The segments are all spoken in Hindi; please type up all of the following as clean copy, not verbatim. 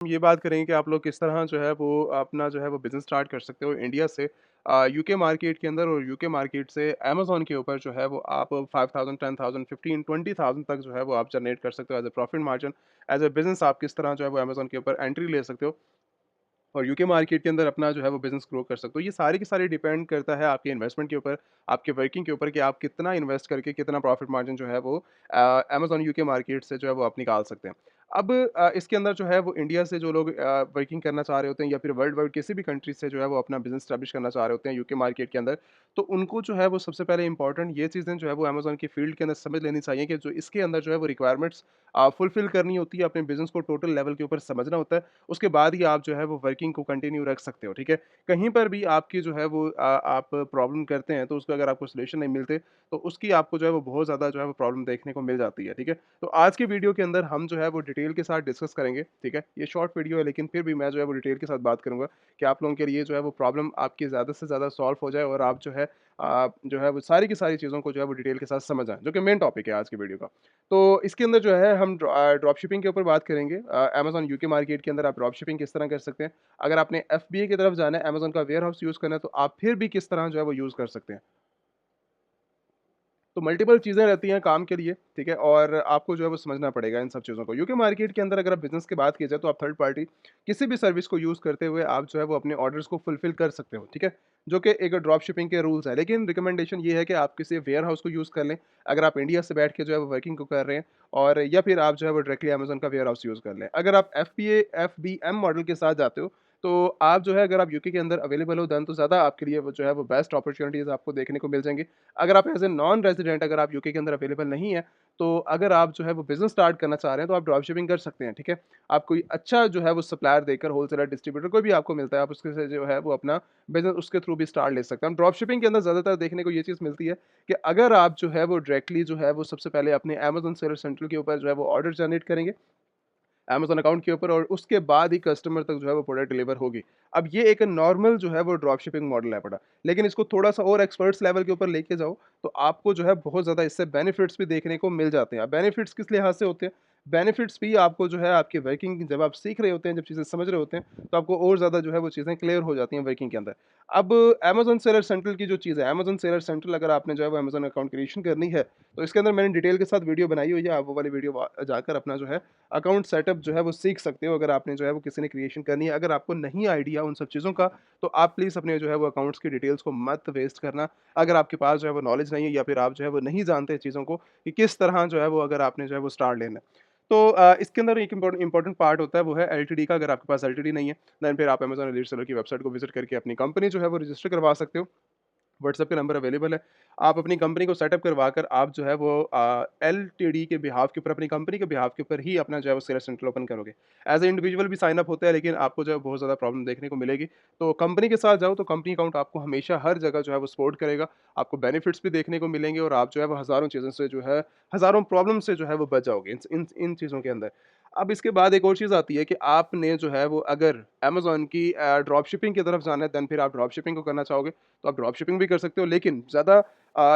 हम ये बात करेंगे कि आप लोग किस तरह जो है वो अपना जो है वो बिज़नेस स्टार्ट कर सकते हो इंडिया से यूके मार्केट के अंदर और यूके मार्केट से अमेज़न के ऊपर जो है वो आप 5000 10,000 15 20,000 तक जो है वो आप जनरेट कर सकते हो as a profit margin. As a business आप किस तरह जो है वो अमेज़न के ऊपर एंट्री ले सकते हो और यूके मार्केट के अंदर अपना जो है वो बिज़नेस ग्रो कर सकते हो। ये सारी की सारी डिपेंड करता है आपके इन्वेस्टमेंट के ऊपर, आपके वर्किंग के ऊपर कि आप कितना इन्वेस्ट करके कितना प्रॉफिट मार्जिन जो है वो अमेज़न यूके मार्केट से जो है वो आप निकाल सकते हैं। अब इसके अंदर जो है वो इंडिया से जो लोग वर्किंग करना चाह रहे होते हैं या फिर वर्ल्ड वाइड किसी भी कंट्री से जो है वो अपना बिज़नेस एस्टेब्लिश करना चाह रहे होते हैं यूके मार्केट के अंदर, तो उनको जो है वो सबसे पहले इंपॉर्टेंट ये चीज़ें जो है वो अमेज़न की फील्ड के अंदर समझ लेनी चाहिए कि जो इसके अंदर जो है वो रिक्वायरमेट्स फुलफ़िल करनी होती है, अपने बिज़नेस को टोटल लेवल के ऊपर समझना होता है। उसके बाद ही आप जो है वो वर्किंग को कंटिन्यू रख सकते हो, ठीक है? कहीं पर भी आपकी जो है वो आप प्रॉब्लम करते हैं, तो उसका अगर आपको सॉल्यूशन नहीं मिलते, तो उसकी आपको जो है वो बहुत ज़्यादा जो है वो प्रॉब्लम देखने को मिल जाती है, ठीक है? तो आज की वीडियो के अंदर हम जो है वो डिटेल के साथ डिस्कस करेंगे, ठीक है? ये शॉर्ट वीडियो है लेकिन फिर भी मैं जो है वो डिटेल के साथ बात करूँगा कि आप लोगों के लिए जो है वो प्रॉब्लम आपकी ज़्यादा से ज़्यादा सॉल्व हो जाए और आप जो है वो सारी की सारी चीज़ों को जो है वो डिटेल के साथ समझ आएँ, जो कि मेन टॉपिक है आज की वीडियो का। तो इसके अंदर जो है हम ड्रॉप शिपिंग के ऊपर बात करेंगे। अमेज़न यूके मार्केट के अंदर आप ड्रॉप शिपिंग किस तरह कर सकते हैं। अगर आपने एफबीए की तरफ जाना है, अमेज़न का वेयरहाउस यूज़ करना है, तो आप फिर भी किस तरह जो है वो यूज़ कर सकते हैं। तो मल्टीपल चीज़ें रहती हैं काम के लिए, ठीक है? और आपको जो है वो समझना पड़ेगा इन सब चीज़ों को। यूके मार्केट के अंदर अगर आप बिज़नेस की बात की जाए तो आप थर्ड पार्टी किसी भी सर्विस को यूज़ करते हुए आप जो है वो अपने ऑर्डर्स को फुलफ़िल कर सकते हो, ठीक है? जो कि एक ड्रॉप शिपिंग के रूल्स हैं। लेकिन रिकमेंडेशन ये है कि आप किसी वेयरहाउस को यूज़ कर लें, अगर आप इंडिया से बैठ के जो है वो वर्किंग को कर रहे हैं और या फिर आप जो है वो डायरेक्टली अमेज़न का वेयरहाउस यूज़ कर लें। अगर आप एफपीए एफबीएम मॉडल के साथ जाते हो, तो आप जो है अगर आप यूके के अंदर अवेलेबल हो देन तो ज़्यादा आपके लिए वो जो है वो बेस्ट अपॉर्च्युनिटीज़ आपको देखने को मिल जाएँगी। अगर आप एज़ ए नॉन रेज़िडेंट अगर आप यूके के अंदर अवेलेबल नहीं है, तो अगर आप जो है वो बिज़नेस स्टार्ट करना चाह रहे हैं, तो आप ड्रॉप शिपिंग कर सकते हैं, ठीक है? आप कोई अच्छा जो है वो सप्लायर देकर होलसेलर, डिस्ट्रीब्यूटर कोई भी आपको मिलता है, आप उसके से जो है वो अपना बिज़नेस उसके थ्रू भी स्टार्ट ले सकते हैं। ड्रॉप शिपिंग के अंदर ज़्यादातर देखने को ये चीज़ मिलती है कि अगर आप जो है वो डायरेक्टली जो है वो सबसे पहले अपने अमेज़न सेलर सेंटर के ऊपर जो है वो ऑर्डर जनरेट करेंगे अमेज़न अकाउंट के ऊपर और उसके बाद ही कस्टमर तक जो है वो प्रोडक्ट डिलीवर होगी। अब ये एक नॉर्मल जो है वो ड्रॉप शिपिंग मॉडल है बड़ा। लेकिन इसको थोड़ा-सा और एक्सपर्ट्स लेवल के ऊपर लेके जाओ, तो आपको जो है बहुत ज़्यादा इससे बेनिफिट्स भी देखने को मिल जाते हैं। अब बेनिफिट्स किस लिहाज़ से होते हैं? बेनिफिट्स भी आपको जो है आपकी वर्किंग जब आप सीख रहे होते हैं, जब चीज़ें समझ रहे होते हैं, तो आपको और ज़्यादा जो है वो चीज़ें क्लियर हो जाती हैं वर्किंग के अंदर। अब अमेज़न सेलर सेंट्रल की जो चीज़ है, अमेज़न सेलर सेंट्रल अगर आपने जो है वो अमेज़न अकाउंट क्रिएशन करनी है, तो इसके अंदर मैंने डिटेल के साथ वीडियो बनाई हुई है। आप वो वाली वीडियो जाकर अपना जो है अकाउंट सेटअप जो है वो सीख सकते हो अगर आपने जो है वो किसी ने क्रिएशन करनी है। अगर आपको नहीं आइडिया उन सब चीज़ों का, तो आप प्लीज़ अपने जो है वो अकाउंट्स की डिटेल्स को मत वेस्ट करना। अगर आपके पास जो है वो नॉलेज नहीं है या फिर आप जो है वो नहीं जानते चीज़ों को कि किस तरह जो है वो अगर आपने जो है वो स्टार्ट लेना है। तो इसके अंदर एक इम्पोर्टेंट पार्ट होता है वो है एलटीडी का। अगर आपके पास एलटीडी नहीं है, देन फिर आप अमेज़न एलीट सेलर की वेबसाइट को विज़िट करके अपनी कंपनी जो है वो रजिस्टर करवा सकते हो। व्हाट्सएप पे नंबर अवेलेबल है। आप अपनी कंपनी को सेटअप करवाकर आप जो है वो एलटीडी के बिहाफ़ के ऊपर अपनी कंपनी के बिहाफ़ के ऊपर ही अपना जो है वो सेलर सेंटर ओपन करोगे। एज़ अ इंडिविजुअल भी साइन अप होता है लेकिन आपको जो है बहुत ज़्यादा प्रॉब्लम देखने को मिलेगी। तो कंपनी के साथ जाओ तो कंपनी अकाउंट आपको हमेशा हर जगह जो है वो सपोर्ट करेगा। आपको बेनिफिट्स भी देखने को मिलेंगे और आप जो है वो हज़ारों चीज़ों से जो है हज़ारों प्रॉब्लम से जो है वो बच जाओगे इन चीज़ों के अंदर। अब इसके बाद एक और चीज़ आती है कि आपने जो है वो अगर अमेज़न की ड्रॉप शिपिंग की तरफ जाना है देन फिर आप ड्रॉप शिपिंग को करना चाहोगे तो आप ड्रॉप शिपिंग भी कर सकते हो लेकिन ज़्यादा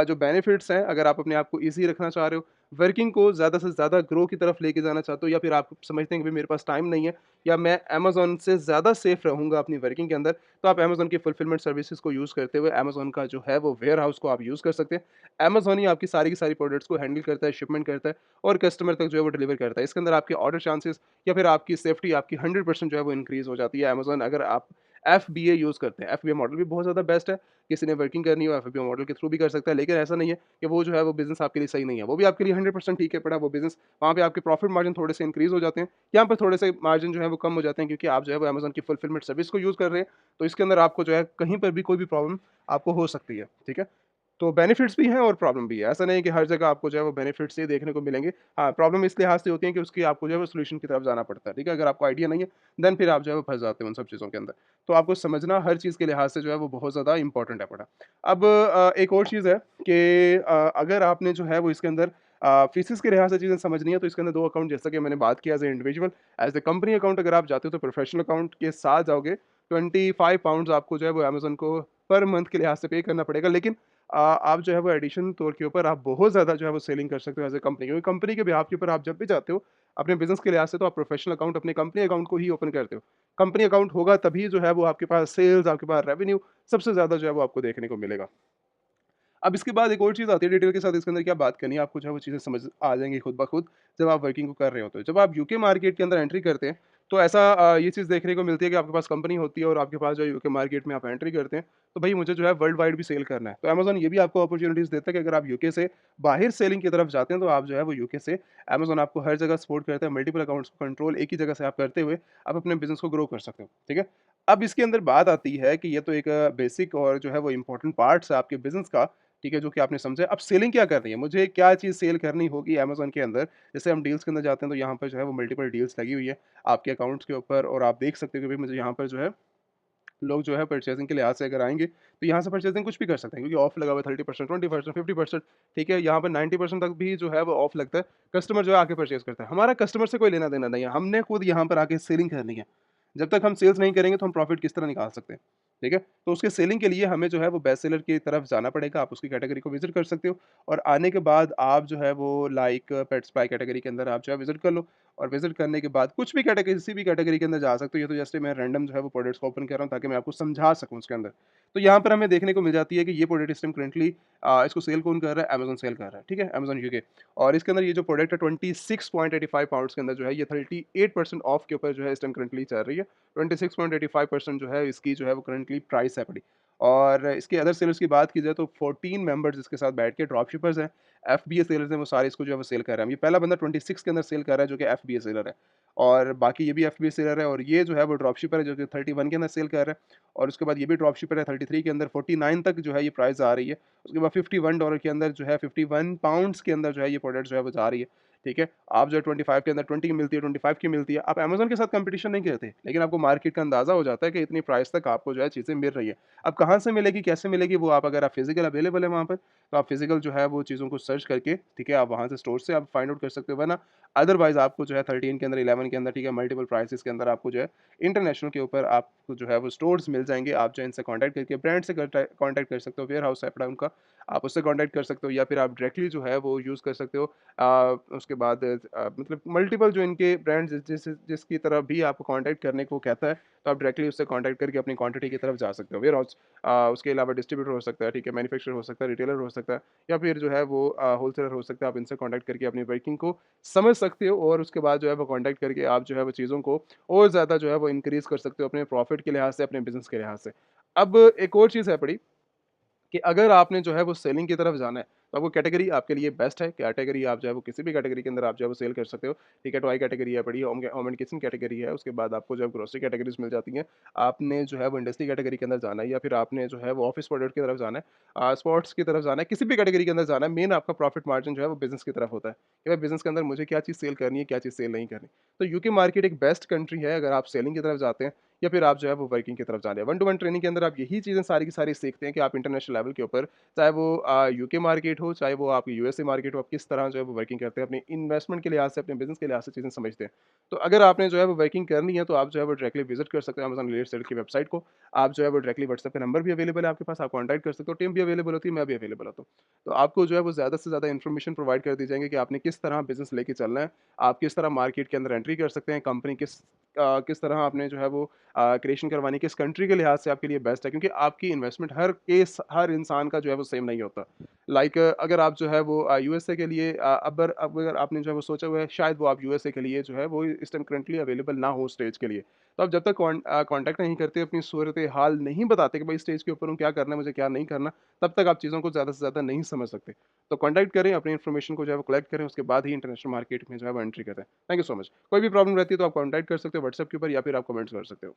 जो बेनिफिट्स हैं अगर आप अपने आप को ईज़ी रखना चाह रहे हो, वर्किंग को ज़्यादा से ज़्यादा ग्रो की तरफ लेके जाना चाहते हो या फिर आप समझते हैं कि भई मेरे पास टाइम नहीं है या मैं अमेज़न से ज़्यादा सेफ रहूँगा अपनी वर्किंग के अंदर, तो आप अमेज़न की फुलफिलमेंट सर्विसेज़ को यूज़ करते हुए अमेज़न का जो है वो वेयरहाउस को आप यूज़ कर सकते हैं। अमेज़न ही आपकी सारी की सारी प्रोडक्ट्स को हैंडल करता है, शिपमेंट करता है और कस्टमर तक जो है वो डिलीवर करता है। इसके अंदर आपके ऑर्डर चांसेस या फिर आपकी सेफ्टी आपकी 100% जो है वो इंक्रीज़ हो जाती है। अमेज़न अगर आप एफबीए यूज़ करते हैं, एफबीए मॉडल भी बहुत ज़्यादा बेस्ट है। किसी ने वर्किंग करनी हो एफबीए मॉडल के थ्रू भी कर सकता है, लेकिन ऐसा नहीं है कि वो जो है वो बिज़नेस आपके लिए सही नहीं है। वो भी आपके लिए 100% ठीक है पड़ा वो बिज़नेस, वहाँ पे आपके प्रॉफिट मार्जिन थोड़े से इंक्रीज़ हो जाते हैं। यहाँ पे थोड़े से मार्जिन जो है वो कम हो जाते हैं क्योंकि आप जो है वो अमेज़न की फुलफिलमेंट सर्विस को यूज़ कर रहे हैं, तो इसके अंदर आपको जो है कहीं पर भी कोई भी प्रॉब्लम आपको हो सकती है, ठीक है? तो बेनिफिट्स भी हैं और प्रॉब्लम भी है। ऐसा नहीं है कि हर जगह आपको जो है वो बेनिफिट्स ही देखने को मिलेंगे। हाँ, प्रॉब्लम इस लिहाज़ से होती है कि उसकी आपको जो है वो सॉल्यूशन की तरफ जाना पड़ता है, ठीक है? अगर आपको आइडिया नहीं है, देन फिर आप जो है वो फँस जाते हो उन सब चीज़ों के अंदर। तो आपको समझना हर चीज़ के लिहाज़ से जो है वो बहुत ज़्यादा इम्पोर्टेंट है पड़ा। अब एक और चीज़ है कि अगर आपने जो है वो इसके अंदर फीसेस के लिहाज़ से चीज़ें समझनी है तो इसके अंदर 2 अकाउंट जैसा कि मैंने बात की as a individual, as a company account अगर आप जाते हो तो प्रोफेशनल अकाउंट के साथ जाओगे, 25 पाउंड्स आपको जो है वो अमेज़न को पर मंथ के लिहाज़ से पे करना पड़ेगा। लेकिन आप जो है वो एडिशन तौर के ऊपर आप बहुत ज़्यादा जो है वो सेलिंग कर सकते हो एज़ अ कंपनी, क्योंकि कंपनी के बिहाफ़ के ऊपर आप जब भी जाते हो, अपने बिज़नेस के लिहाज़ से तो आप प्रोफ़ेशनल अकाउंट अपने कंपनी अकाउंट को ही ओपन करते हो। कंपनी अकाउंट होगा तभी जो है वो आपके पास सेल्स, आपके पास रेवेन्यू सबसे ज़्यादा जो है वो आपको देखने को मिलेगा। अब इसके बाद एक और चीज़ आती है डिटेल के साथ, इसके अंदर क्या बात करनी है, आपको जो है वो चीज़ें समझ आ जाएँगी खुद ब खुद जब आप वर्किंग को कर रहे होते हो। जब आप यूके मार्केट के अंदर एंट्री करते हैं, तो ऐसा ये चीज़ देखने को मिलती है कि आपके पास कंपनी होती है और आपके पास जो है यूके मार्केट में आप एंट्री करते हैं, तो भई मुझे जो है वर्ल्ड वाइड भी सेल करना है। तो अमेज़न ये भी आपको अपॉर्च्युनिटीज़ देता है कि अगर आप यूके से बाहर सेलिंग की तरफ जाते हैं, तो आप जो है वो यूके से अमेज़न आपको हर जगह सपोर्ट करता है, मल्टीपल अकाउंट्स को कंट्रोल एक ही जगह से आप करते हुए, आप अपने बिज़नेस को ग्रो कर सकते हो, ठीक है? अब इसके अंदर बात आती है कि ये तो एक बेसिक और जो है वो इम्पोर्टेंट पार्ट्स है आपके बिज़नेस का, ठीक है, जो कि आपने समझा। अब सेलिंग क्या करनी है? मुझे क्या चीज़ सेल करनी होगी अमेज़न के अंदर? जैसे हम डील्स के अंदर जाते हैं तो यहाँ पर जो है वो मल्टीपल डील्स लगी हुई है आपके अकाउंट्स के ऊपर, और आप देख सकते हो कि भई मुझे यहाँ पर जो है लोग जो है परचेज़िंग के लिहाज़ से अगर आएँगे, तो यहाँ से परचेज़िंग कुछ भी कर सकते हैं, क्योंकि ऑफ लगा हुआ है 30%, 20%, 50%, ठीक है? यहाँ पर 90% तक भी जो है वो ऑफ लगता है। कस्टमर जो है आके परचेज़ करता है। हमारा कस्टमर से कोई लेना-देना नहीं है। हमने खुद यहाँ पर आके सेलिंग करनी है। जब तक हम सेल्स नहीं करेंगे तो हम प्रॉफ़िट किस तरह निकाल सकते हैं, ठीक है? तो उसके सेलिंग के लिए हमें जो है वो बेस्ट सेलर की तरफ जाना पड़ेगा। आप उसकी कैटेगरी को विज़िट कर सकते हो, और आने के बाद आप जो है वो लाइक पेट सप्लाई कैटेगरी के अंदर आप जो है विज़िट कर लो, और विज़िट करने के बाद कुछ भी कैटेगरी, किसी भी कैटेगरी के अंदर जा सकते हो। ये तो जैसे मैं रैंडम जो है वो प्रोडक्ट्स को ओपन कर रहा हूँ ताकि मैं आपको समझा सकूँ उसके अंदर। तो यहाँ पर हमें देखने को मिल जाती है कि ये प्रोडक्ट इस टाइम करंटली इसको सेल कौन कर रहा है? अमेज़न सेल कर रहा है, ठीक है? Amazon UK. और इसके अंदर ये जो प्रोडक्ट है 26.85 पाउंड्स के अंदर जो है ये 38% ऑफ के ऊपर जो है इस टाइम करंटली चल रही है। 26.85% जो है इसकी जो है वो करंटली प्राइस है पड़ी। और इसके अदर सेलर्स की बात की जाए तो 14 मेंबर्स इसके साथ बैठ के ड्रॉप शिपर्स हैं, एफबीए सेलर्स हैं, वो सारे इसको जो है वो सेल कर रहे हैं। ये पहला बंदा 26 के अंदर सेल कर रहा है जो कि एफबीए सेलर है। और बाकी ये भी एफबीए सेलर है, और ये जो है वो ड्रॉप शिपर है जो कि 31 के अंदर सेल कर रहा है। और उसके बाद ये भी ड्रॉप शिपर है 33 के अंदर, 49 तक जो है ये प्राइस आ रही है। उसके बाद $51 के अंदर जो है 51 पाउंड्स के अंदर जो है ये प्रोडक्ट जो है वो जा रही है। ठीक है? आप जो है 25 के अंदर 20 की मिलती है, 25 की मिलती है। आप अमेज़न के साथ कॉम्पिटिशन नहीं करते, लेकिन आपको मार्केट का अंदाज़ा हो जाता है कि इतनी प्राइस तक आपको जो है चीज़ें मिल रही है। अब कहाँ से मिलेगी, कैसे मिलेगी, वो आप अगर आप फिज़िकल अवेलेबल है वहाँ पर, तो आप फिज़िकल जो है वो चीज़ों को सर्च करके, ठीक है, आप वहाँ से स्टोर से आप फाइंड आउट कर सकते हो, वरना अदरवाइज़ आपको जो है 13 के अंदर, 11 के अंदर, ठीक है, मल्टीपल प्राइसेज़ के अंदर आपको जो है इंटरनेशनल के ऊपर आपको जो है वो स्टोर्स मिल जाएँगे। आप जो है इनसे कॉन्टैक्ट करके ब्रांड से कॉन्टैक्ट कर सकते हो, वेयर हाउस है अपना उनका, आप उससे कॉन्टैक्ट कर सकते हो, या फिर आप डायरेक्टली जो है वो यूज़ कर सकते हो। उसके बाद मतलब मल्टीपल जो इनके ब्रांड्स जिसकी तरफ भी आपको कॉन्टैक्ट करने को कहता है, तो आप डायरेक्टली उससे कॉन्टैक्ट करके अपनी क्वांटिटी की तरफ जा सकते हो। वेयर हाउस उसके अलावा डिस्ट्रीब्यूटर हो सकता है, ठीक है, मैन्युफैक्चरर हो सकता है, रिटेलर हो सकता है, या फिर जो है वो होलसेलर हो सकता है। आप इनसे कॉन्टैक्ट करके अपनी वर्किंग को समझ सकते हो, और उसके बाद जो है वो कॉन्टैक्ट करके आप जो है वो चीज़ों को और ज़्यादा जो है वो इंक्रीज़ कर सकते हो अपने प्रॉफ़िट के लिहाज़ से, अपने बिज़नेस के लिहाज़ से। अब एक और चीज़ है बड़ी, कि अगर आपने जो है वो सेलिंग की तरफ जाना है, तो आपको कैटेगरी आपके लिए बेस्ट है। कैटेगरी आप जो है वो किसी भी कैटेगरी के अंदर आप जो है वो सेल कर सकते हो। ठीक है, टॉय कैटेगरी है, बड़ी होम एंड किचन कैटेगरी है, उसके बाद आपको जो है ग्रोसरी कैटेगरीज़ मिल जाती हैं। आपने जो है वो इंडस्ट्री कैटेगरी के अंदर जाना है, या फिर आपने जो है वो ऑफिस प्रोडक्ट की तरफ जाना है, स्पोर्ट्स की तरफ जाना है, किसी भी कैटेगरी के अंदर जाना है, मेन आपका प्रॉफिट मार्जिन जो है वो बिज़नेस की तरफ होता है, कि भाई बिज़नेस के अंदर मुझे क्या चीज़ सेल करनी है, क्या चीज़ सेल नहीं करनी। तो यूके मार्केट एक बेस्ट कंट्री है अगर आप सेलिंग की तरफ जाते हैं, या फिर आप जो है वो वर्किंग की तरफ जा रहे हैं। वन टू वन ट्रेनिंग के अंदर आप यही चीज़ें सारी की सारी सीखते हैं कि आप इंटरनेशनल लेवल के ऊपर, चाहे वो यूके मार्केट हो, चाहे वो आपकी यूएसए मार्केट हो, आप किस तरह जो है वो वर्किंग करते हैं, अपने इन्वेस्टमेंट के लिहाज से, अपने बिज़नेस के लिहाज से चीज़ें समझते हैं। तो अगर आपने जो है वो वर्किंग करनी है, तो आप जो है वो डायरेक्टली विज़िट कर सकते हैं अमेज़न रियल एस्टेट की वेबसाइट को। आप जो है वो डायरेक्टली व्हाट्सएप पे नंबर भी अवेलेबल है आपके पास, आप कॉन्टैक्ट कर सकते हो, टीम भी अवेलेबल होती है, मैं भी अवेलेबल होता हूँ। तो आपको जो है वो ज़्यादा से ज़्यादा इन्फॉर्मेशन प्रोवाइड कर दी जाएँगी कि आपने किस तरह बिज़नेस लेके चलना है, आप किस तरह मार्केट के अंदर एंट्री कर सकते हैं, कंपनी किस तरह आपने जो है वो क्रिएशन करवानी, किस कंट्री के लिहाज से आपके लिए बेस्ट है, क्योंकि आपकी इन्वेस्टमेंट हर इंसान का जो है वो सेम नहीं होता। लाइक अगर आप जो है वो यूएसए के लिए अब अगर आपने जो है वो सोचा हुआ है, शायद वो आप यूएसए के लिए जो है वो इस टाइम करंटली अवेलेबल ना हो स्टेज के लिए। तो आप जब तक कॉन्टैक्ट नहीं करते, अपनी सूरत हाल नहीं बताते कि भाई स्टेज के ऊपर हूँ, क्या करना है मुझे, क्या नहीं करना, तब तक आप चीज़ों को ज़्यादा से ज़्यादा नहीं समझ सकते। तो कॉन्टैक्ट करें, अपनी इन्फॉर्मेशन को जो है वो कलेक्ट करें, उसके बाद ही इंटरनेशनल मार्केट में जो है वो एंट्री करें। Thank you so much. कोई भी प्रॉब्लम रहती है तो आप कॉन्टैक्ट कर सकते हो व्हाट्सएप के ऊपर, या फिर आप कमेंट्स कर सकते हो।